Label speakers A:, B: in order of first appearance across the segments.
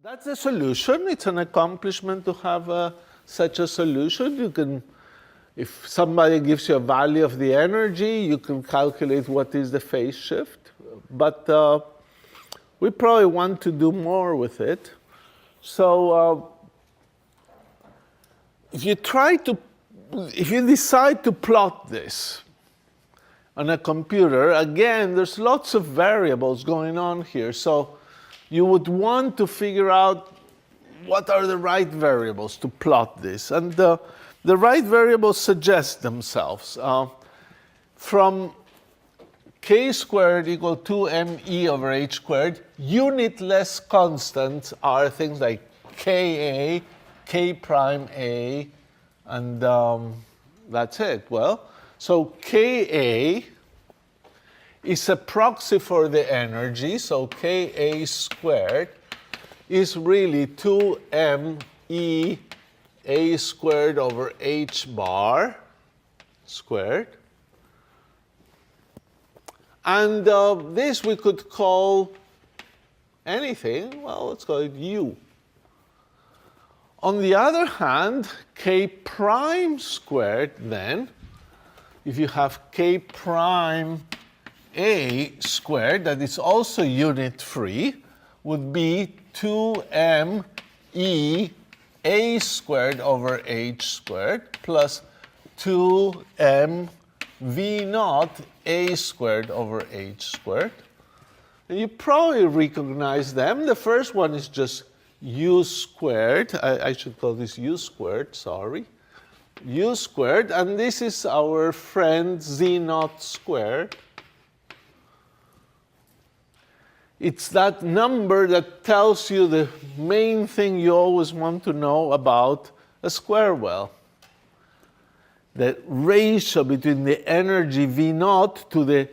A: That's a solution. It's an accomplishment to have such a solution. You can, if somebody gives you a value of the energy, you can calculate what is the phase shift. But we probably want to do more with it. So if you decide to plot this on a computer, again, there's lots of variables going on here. So you would want to figure out what are the right variables to plot this. And the right variables suggest themselves. From k squared equal 2me over h squared, unitless constants are things like ka, k prime a, and that's it. Well, so ka is a proxy for the energy, so Ka squared is really 2me a squared over h bar squared. And this we could call anything. Well, let's call it u. On the other hand, k prime squared then, if you have k prime a squared, that is also unit-free, would be 2me a squared over h squared plus 2m v naught a squared over h squared. And you probably recognize them. The first one is just u squared. I should call this u squared, sorry. U squared, and this is our friend z naught squared. It's that number that tells you the main thing you always want to know about a square well. The ratio between the energy V naught to the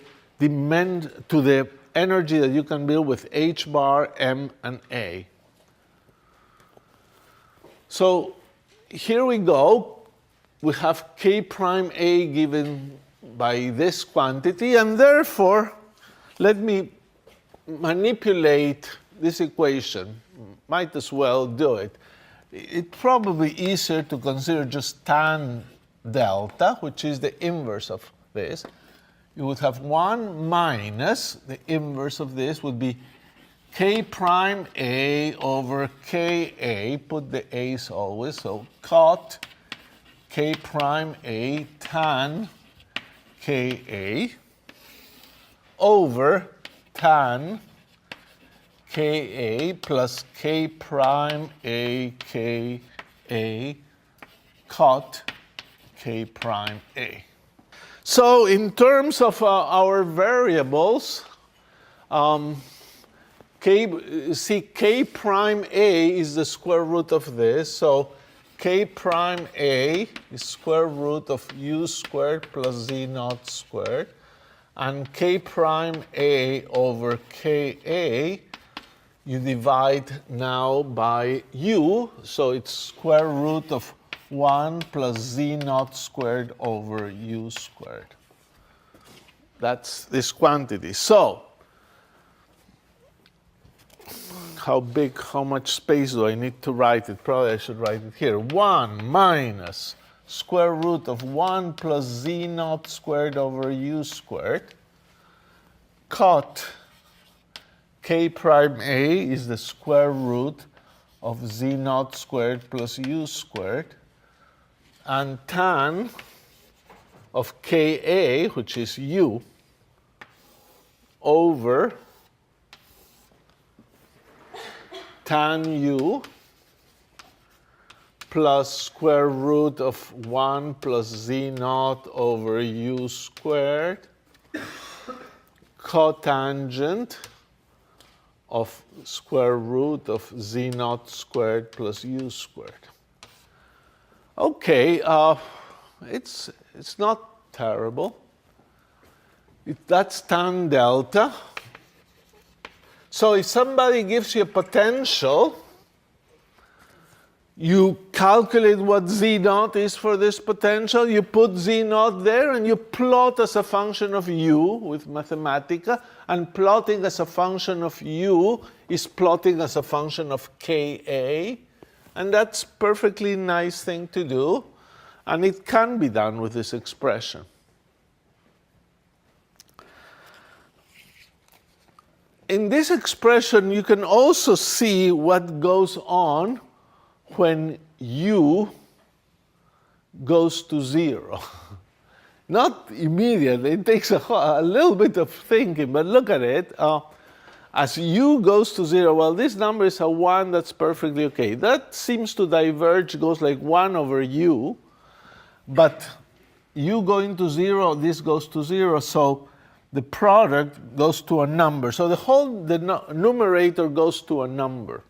A: energy that you can build with H bar, M, and A. So here we go. We have K prime A given by this quantity, and therefore, let me manipulate this equation. Might as well do it. It's probably easier to consider just tan delta, which is the inverse of this. You would have 1 minus, the inverse of this would be k prime a over ka, put the a's always, so cot k prime a tan ka over tan ka plus k prime a ka cot k prime a. So in terms of our variables, k prime a is the square root of this. So k prime a is square root of u squared plus z naught squared. And k prime a over ka, you divide now by u. So it's square root of 1 plus z naught squared over u squared. That's this quantity. So, how much space do I need to write it? Probably I should write it here. 1 minus square root of 1 plus z naught squared over u squared. Cot k prime a is the square root of z naught squared plus u squared. And tan of ka, which is u, over tan u plus square root of 1 plus z naught over u squared cotangent of square root of z naught squared plus u squared. Okay, it's not terrible. That's tan delta. So if somebody gives you a potential, You calculate what Z naught is for this potential, you put Z naught there, and you plot as a function of U with Mathematica, and plotting as a function of U is plotting as a function of Ka, and that's perfectly nice thing to do, and it can be done with this expression. In this expression, you can also see what goes on when U goes to 0. Not immediately, it takes a little bit of thinking, but look at it. As U goes to 0, well, this number is a 1, that's perfectly okay. That seems to diverge, goes like 1 over U, but U going to 0, this goes to 0, so the product goes to a number. So the numerator goes to a number,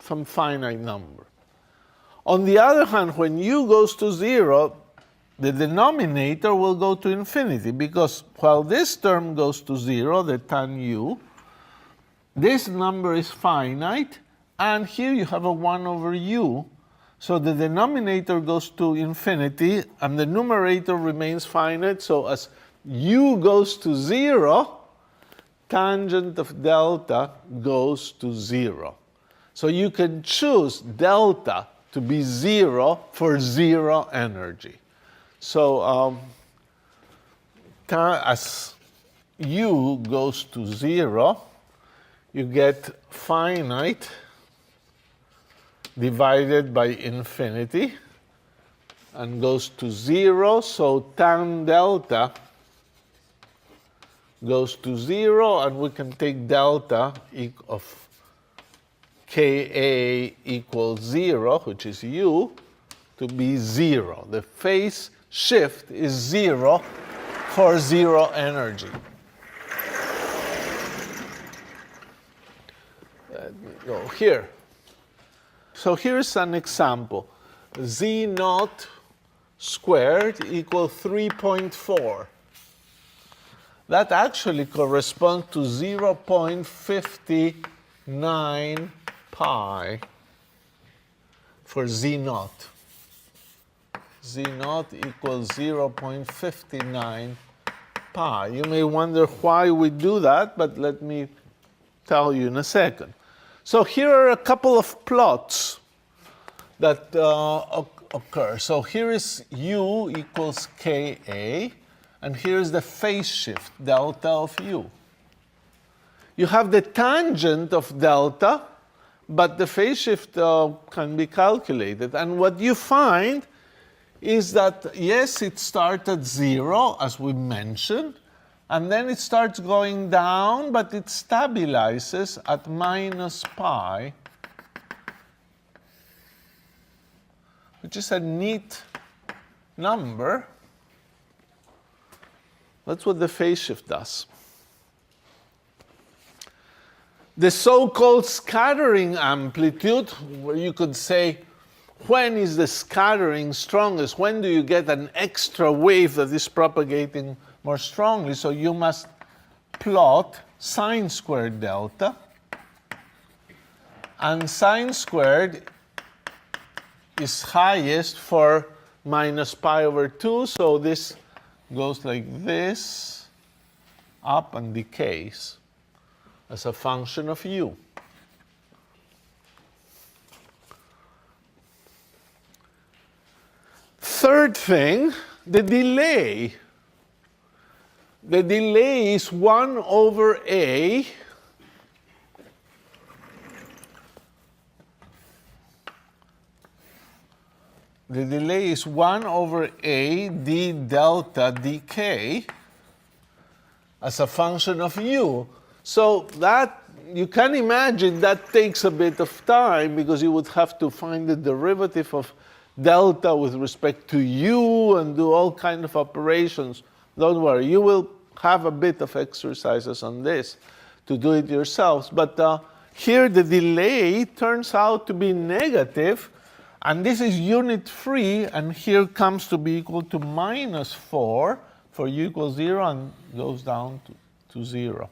A: some finite number. On the other hand, when U goes to 0, the denominator will go to infinity, because while this term goes to 0, the tan U, this number is finite, and here you have a 1 over U. So the denominator goes to infinity, and the numerator remains finite. So as U goes to 0, tangent of delta goes to 0. So you can choose delta to be 0 for 0 energy. So as U goes to 0, you get finite divided by infinity and goes to 0. So tan delta goes to 0, and we can take delta of Ka equals 0, which is U, to be 0. The phase shift is 0 for 0 energy. Let me go here. So here's an example. Z naught squared equals 3.4. That actually corresponds to 0.59 pi for Z naught. Z naught equals 0.59 pi. You may wonder why we do that, but let me tell you in a second. So here are a couple of plots that occur. So here is U equals Ka, and here is the phase shift, delta of U. You have the tangent of delta, but the phase shift can be calculated. And what you find is that, yes, it starts at 0, as we mentioned, and then it starts going down, but it stabilizes at minus pi, which is a neat number. That's what the phase shift does. The so-called scattering amplitude, where you could say, when is the scattering strongest? When do you get an extra wave that is propagating more strongly? So you must plot sine squared delta. And sine squared is highest for minus pi over 2. So this goes like this, up and decays as a function of U. Third thing, the delay. The delay is 1 over A the delay is 1 over A d delta dk as a function of U. So that, you can imagine that takes a bit of time, because you would have to find the derivative of delta with respect to U and do all kind of operations. Don't worry, you will have a bit of exercises on this to do it yourselves. But here the delay turns out to be negative, and this is unit free, and here comes to be equal to minus 4 for U equals 0 and goes down to 0.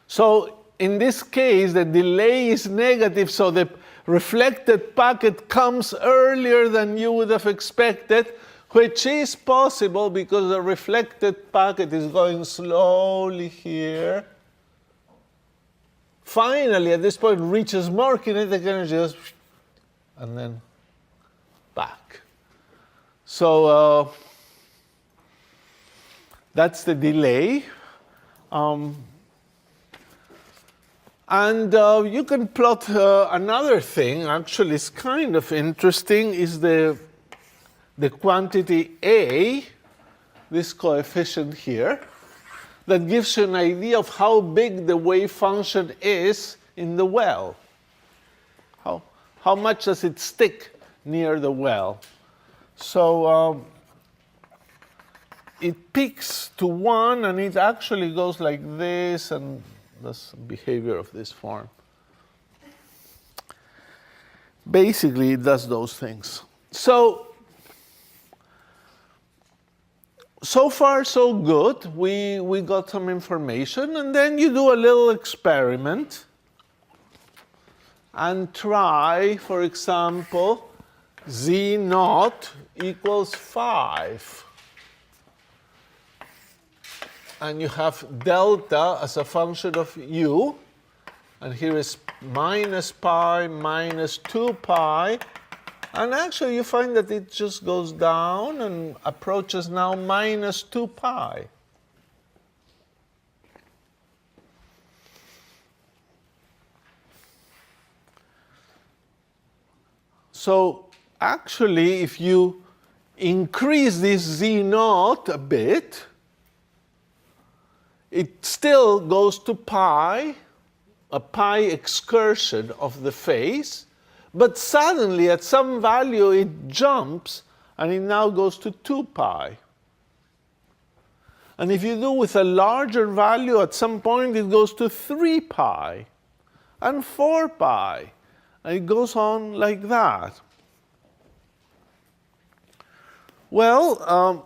A: So in this case, the delay is negative, so the reflected packet comes earlier than you would have expected, which is possible because the reflected packet is going slowly here. Finally, at this point, reaches more kinetic energy, and then back. So that's the delay. And you can plot another thing, actually it's kind of interesting, is the quantity A, this coefficient here, that gives you an idea of how big the wave function is in the well. How much does it stick near the well? So it peaks to 1, and it actually goes like this, and that's behavior of this form. Basically, it does those things. So far, so good. We got some information, and then you do a little experiment and try, for example, z naught equals 5. And you have delta as a function of u, and here is minus pi minus 2 pi, and actually you find that it just goes down and approaches now minus 2 pi. So actually, if you increase this z naught a bit, it still goes to pi, a pi excursion of the phase, but suddenly at some value it jumps and it now goes to 2 pi. And if you do with a larger value, at some point it goes to 3 pi and 4 pi, and it goes on like that. Well,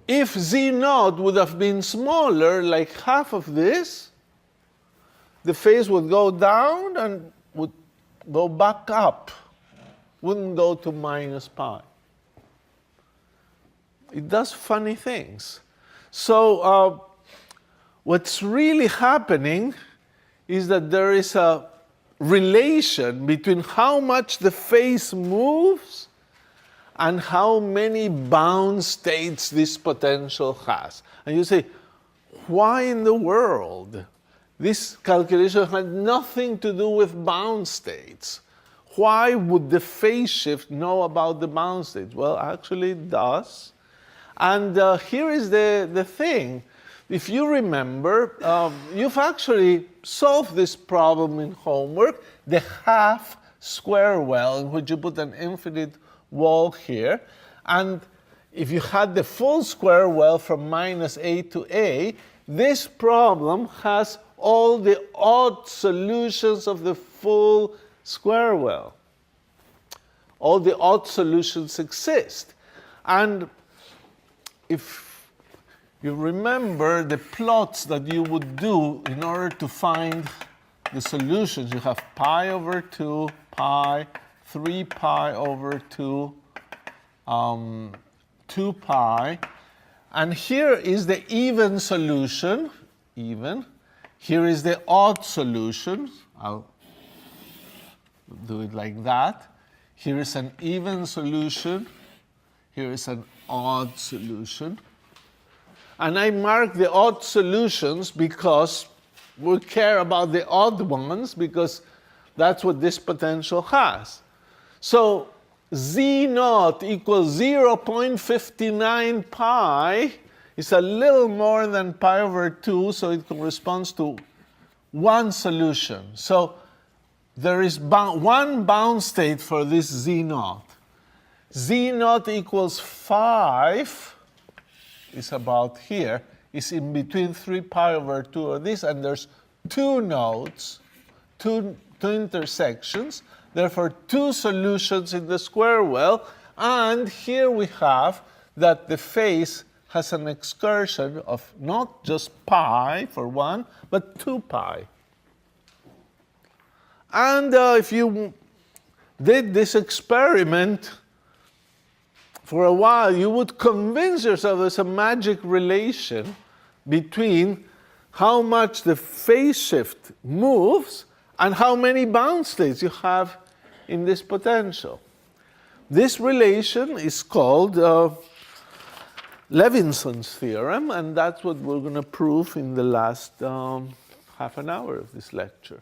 A: if z naught would have been smaller, like half of this, the phase would go down and would go back up, wouldn't go to minus pi. It does funny things. So what's really happening is that there is a relation between how much the phase moves and how many bound states this potential has. And you say, why in the world? This calculation had nothing to do with bound states. Why would the phase shift know about the bound states? Well, actually it does. And here is the thing. If you remember, you've actually solved this problem in homework, the half square well, in which you put an infinite wall here. And if you had the full square well from minus a to a, this problem has all the odd solutions of the full square well. All the odd solutions exist. And if you remember the plots that you would do in order to find the solutions, you have pi over 2, pi, 3 pi over 2, 2 pi. And here is the even solution, even. Here is the odd solution. I'll do it like that. Here is an even solution. Here is an odd solution. And I mark the odd solutions because we care about the odd ones, because that's what this potential has. So z naught equals 0.59 pi is a little more than pi over 2, so it corresponds to one solution. So there is one bound state for this z naught. Z naught equals 5 is about here, is in between 3 pi over 2 of this, and there's two nodes, two intersections, therefore two solutions in the square well, and here we have that the phase has an excursion of not just pi for 1, but 2 pi. And if you did this experiment for a while, you would convince yourself there's a magic relation between how much the phase shift moves and how many bound states you have in this potential. This relation is called Levinson's theorem, and that's what we're going to prove in the last half an hour of this lecture.